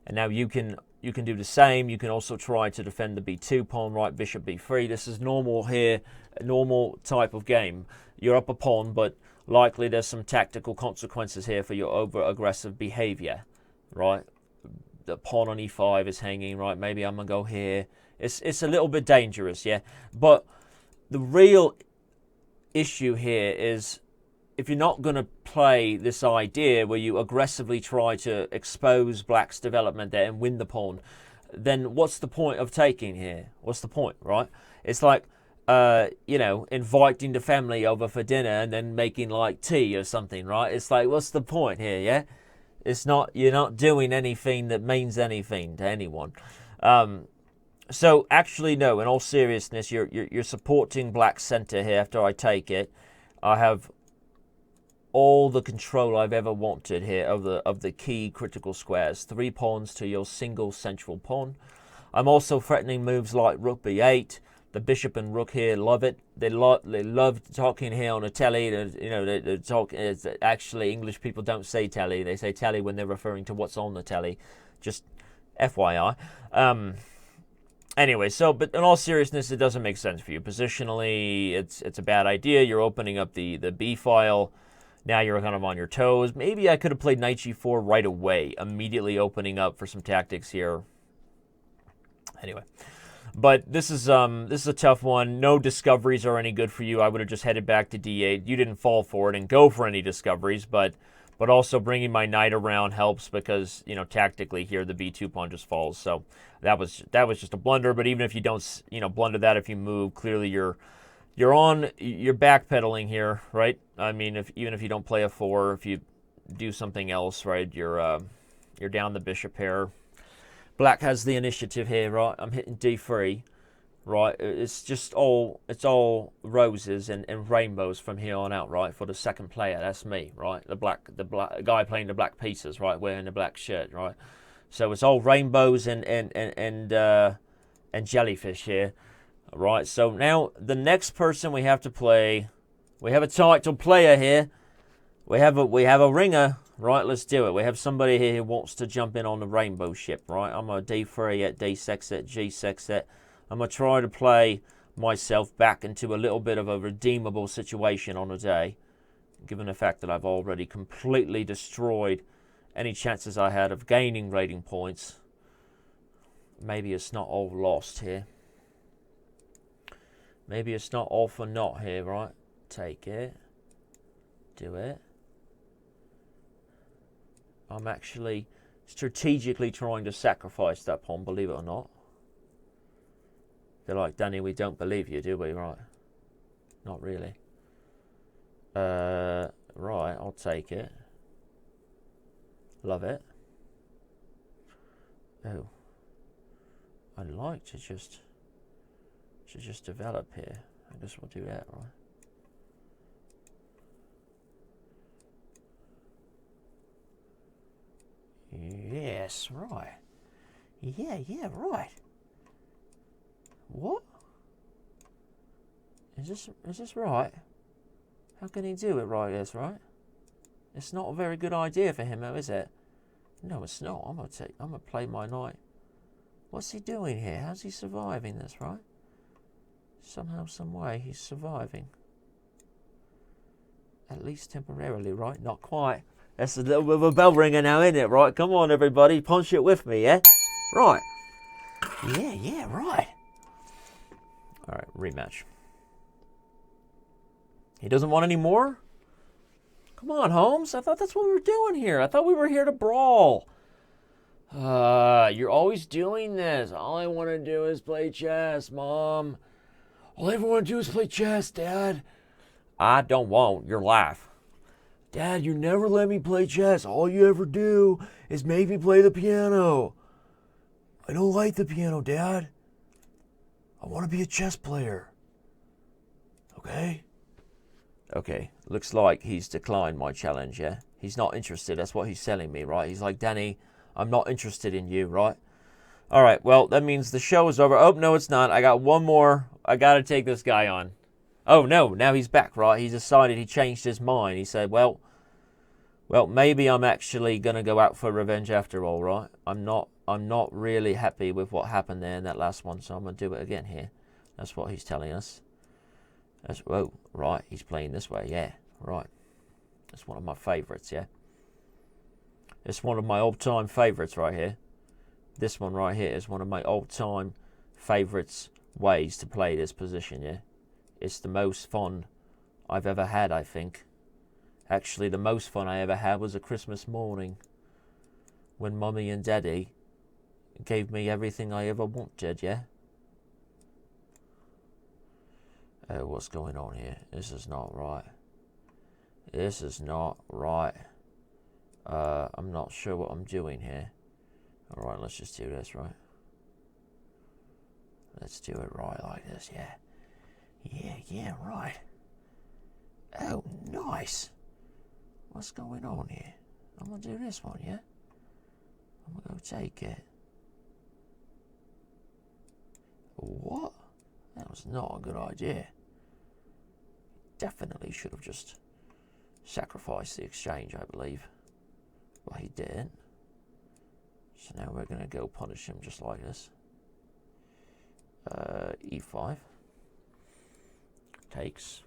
And now you can do the same. You can also try to defend the b2 pawn, right, bishop b3. This is normal here, a normal type of game. You're up a pawn, but likely there's some tactical consequences here for your over-aggressive behavior, right? The pawn on e5 is hanging, right? Maybe I'm going to go here. It's a little bit dangerous, yeah? But the real issue here is if you're not going to play this idea where you aggressively try to expose black's development there and win the pawn, then what's the point of taking here? What's the point, right? It's like, inviting the family over for dinner and then making like tea or something, right? It's like, what's the point here, yeah? It's not, you're not doing anything that means anything to anyone. So actually, no, in all seriousness, you're supporting black center here after I take it. I have all the control I've ever wanted here of the key critical squares. 3 pawns to your single central pawn. I'm also threatening moves like rook b8. The bishop and rook here love it. They love talking here on a telly. They talk. Actually, English people don't say telly. They say telly when they're referring to what's on the telly. Just FYI. Anyway, but in all seriousness, it doesn't make sense for you. Positionally, it's a bad idea. You're opening up the B file. Now you're kind of on your toes. Maybe I could have played knight g4 right away, immediately opening up for some tactics here. Anyway, but this is a tough one. No discoveries are any good for you. I would have just headed back to d8. You didn't fall for it and go for any discoveries, but also bringing my knight around helps because, tactically here the b2 pawn just falls. So that was just a blunder. But even if you don't, blunder that, if you move, clearly you're backpedaling here, right? I mean, even if you don't play a 4, if you do something else, right, you're down the bishop here. Black has the initiative here, right? I'm hitting d3, right? It's all roses and rainbows from here on out, right? For the second player, that's me, right? The black guy playing the black pieces, right? Wearing the black shirt, right? So it's all rainbows and jellyfish here. All right, so now the next person we have to play, we have a title player here. We have a ringer, right? Let's do it. We have somebody here who wants to jump in on the rainbow ship, right? I'm a d3 at d6 at g6 at. I'm gonna try to play myself back into a little bit of a redeemable situation on a day. given the fact that I've already completely destroyed any chances I had of gaining rating points. Maybe it's not all lost here. Maybe it's not all for naught here, right? Take it. Do it. I'm actually strategically trying to sacrifice that pawn, believe it or not. They're like, Danny, we don't believe you, do we? Right. Not really. Right, I'll take it. Love it. Oh. I'd like to just develop here. I guess we'll do that, right? Yes, right. Yeah, right. What? Is this right? How can he do it right, this, right? It's not a very good idea for him, though, is it? No, it's not. I'm gonna play my knight. What's he doing here? How's he surviving this, right? Somehow, some way, he's surviving. At least temporarily, right? Not quite. That's a little bit of a bell ringer now, isn't it, right? Come on, everybody. Punch it with me, yeah? Right. Yeah, right. All right, rematch. He doesn't want any more? Come on, Holmes. I thought that's what we were doing here. I thought we were here to brawl. You're always doing this. All I want to do is play chess, Mom. All I ever want to do is play chess, Dad. I don't want your life. Dad, you never let me play chess. All you ever do is make me play the piano. I don't like the piano, Dad. I want to be a chess player. Okay? Okay, looks like he's declined my challenge, yeah? He's not interested. That's what he's telling me, right? He's like, Danny, I'm not interested in you, right? All right, well, that means the show is over. Oh, no, it's not. I got one more. I got to take this guy on. Oh, no, now he's back, right? He decided, he changed his mind. He said, well, maybe I'm actually going to go out for revenge after all, right? I'm not really happy with what happened there in that last one, so I'm going to do it again here. That's what he's telling us. Oh, right, he's playing this way, yeah, right. That's one of my favourites, yeah. It's one of my all-time favourites right here. This one right here is one of my all-time favourites ways to play this position, yeah. It's the most fun I've ever had, I think. Actually, the most fun I ever had was a Christmas morning when Mummy and Daddy gave me everything I ever wanted, yeah? Oh, what's going on here? This is not right. This is not right. I'm not sure what I'm doing here. Alright, let's just do this, right? Let's do it right like this, yeah. Yeah, right. Oh, nice. What's going on here? I'm going to do this one, yeah? I'm going to go take it. What? That was not a good idea. Definitely should have just sacrificed the exchange, I believe. But he didn't. So now we're going to go punish him just like this. E5. Takes.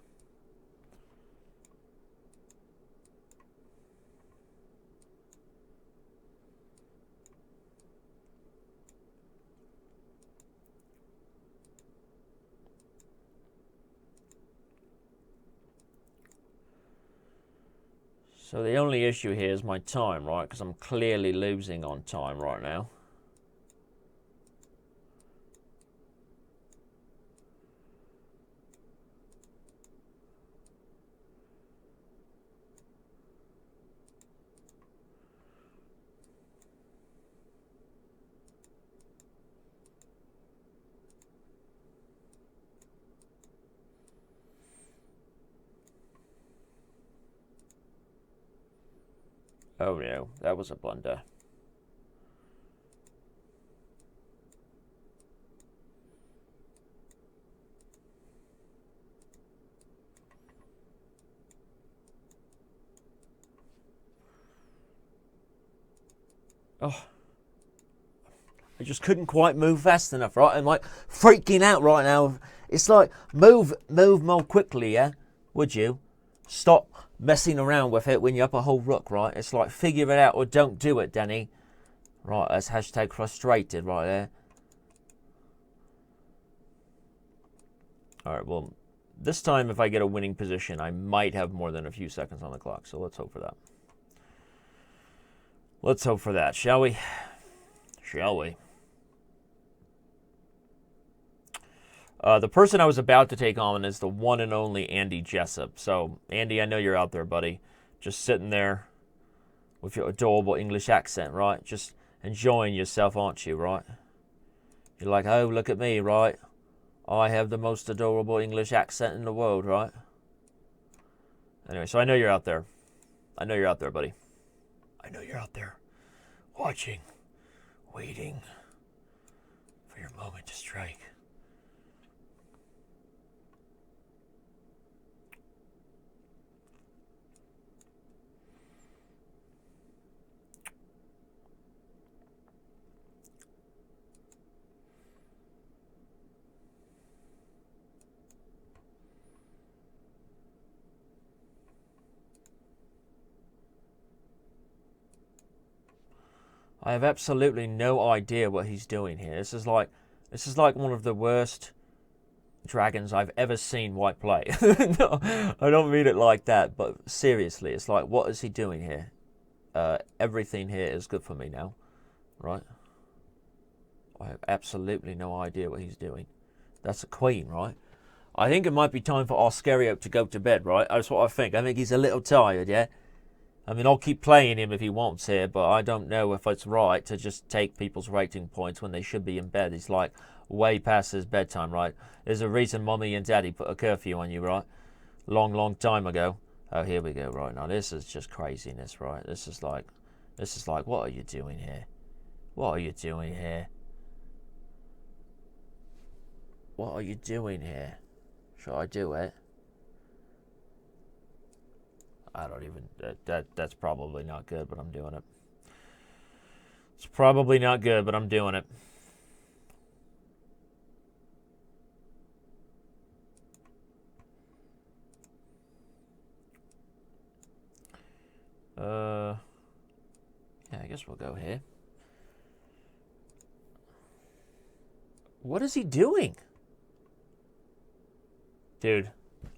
So the only issue here is my time, right? Because I'm clearly losing on time right now. Oh no, that was a blunder. Oh, I just couldn't quite move fast enough, right? I'm like freaking out right now. It's like, move more quickly, yeah? Would you? Stop messing around with it when you're up a whole rook, right? It's like, figure it out or don't do it, Danny. Right, that's hashtag frustrated right there. All right, well, this time if I get a winning position, I might have more than a few seconds on the clock. So let's hope for that. Let's hope for that, shall we? Shall we? The person I was about to take on is the one and only Andy Jessup. So, Andy, I know you're out there, buddy. Just sitting there with your adorable English accent, right? Just enjoying yourself, aren't you, right? You're like, oh, look at me, right? I have the most adorable English accent in the world, right? Anyway, so I know you're out there. I know you're out there, buddy. I know you're out there. Watching. Waiting. For your moment to strike. I have absolutely no idea what he's doing here. This is like one of the worst dragons I've ever seen white play. No, I don't mean it like that, but seriously, it's like, what is he doing here? Everything here is good for me now, right? I have absolutely no idea what he's doing. That's a queen, right? I think it might be time for Oscario to go to bed, right? That's what I think. I think he's a little tired, yeah? I mean, I'll keep playing him if he wants here, but I don't know if it's right to just take people's rating points when they should be in bed. He's like way past his bedtime, right? There's a reason Mommy and Daddy put a curfew on you, right? Long time ago. Oh, here we go, right? Now, this is just craziness, right? This is like, what are you doing here? What are you doing here? What are you doing here? Shall I do it? I don't even, that's probably not good, but I'm doing it. It's probably not good, but I'm doing it. Yeah, I guess we'll go here. What is he doing? Dude.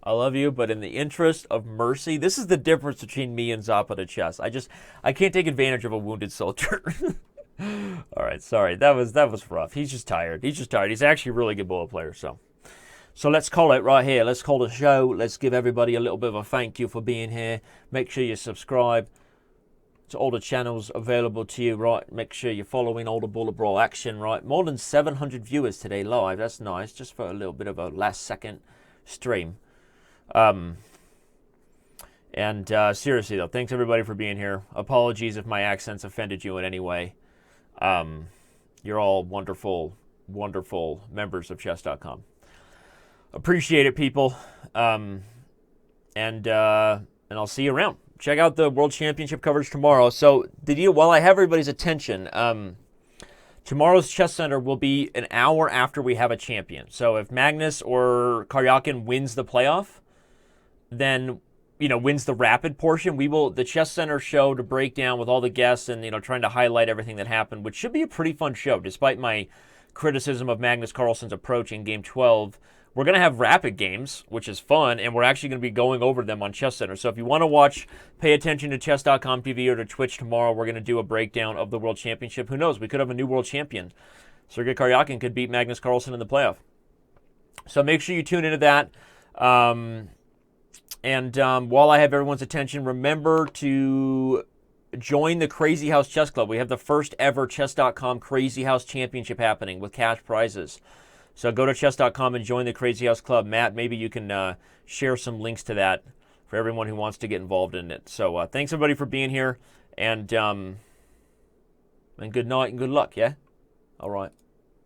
I love you, but in the interest of mercy, this is the difference between me and Zapata chess. I can't take advantage of a wounded soldier. All right, sorry. That was rough. He's just tired. He's actually a really good ball player, so let's call it right here. Let's call the show. Let's give everybody a little bit of a thank you for being here. Make sure you subscribe to all the channels available to you, right? Make sure you're following all the Bullet Brawl action, right? More than 700 viewers today live. That's nice, just for a little bit of a last second stream. Seriously though, thanks everybody for being here. Apologies if my accents offended you in any way. You're all wonderful members of chess.com. Appreciate it, people. And I'll see you around. Check out the World Championship coverage tomorrow. So while I have everybody's attention, tomorrow's Chess Center will be an hour after we have a champion. So if Magnus or Karjakin wins the playoff, then, wins the rapid portion, the Chess Center show to break down with all the guests and, trying to highlight everything that happened, which should be a pretty fun show, despite my criticism of Magnus Carlsen's approach in Game 12. We're going to have rapid games, which is fun, and we're actually going to be going over them on Chess Center. So if you want to watch, pay attention to chess.com TV or to Twitch tomorrow. We're going to do a breakdown of the World Championship. Who knows? We could have a new world champion. Sergei Karjakin could beat Magnus Carlsen in the playoff. So make sure you tune into that. While I have everyone's attention, remember to join the Crazy House Chess Club. We have the first ever chess.com Crazy House Championship happening with cash prizes. So go to chess.com and join the Crazy House Club. Matt, maybe you can share some links to that for everyone who wants to get involved in it. So thanks everybody for being here, and good night and good luck, yeah? All right.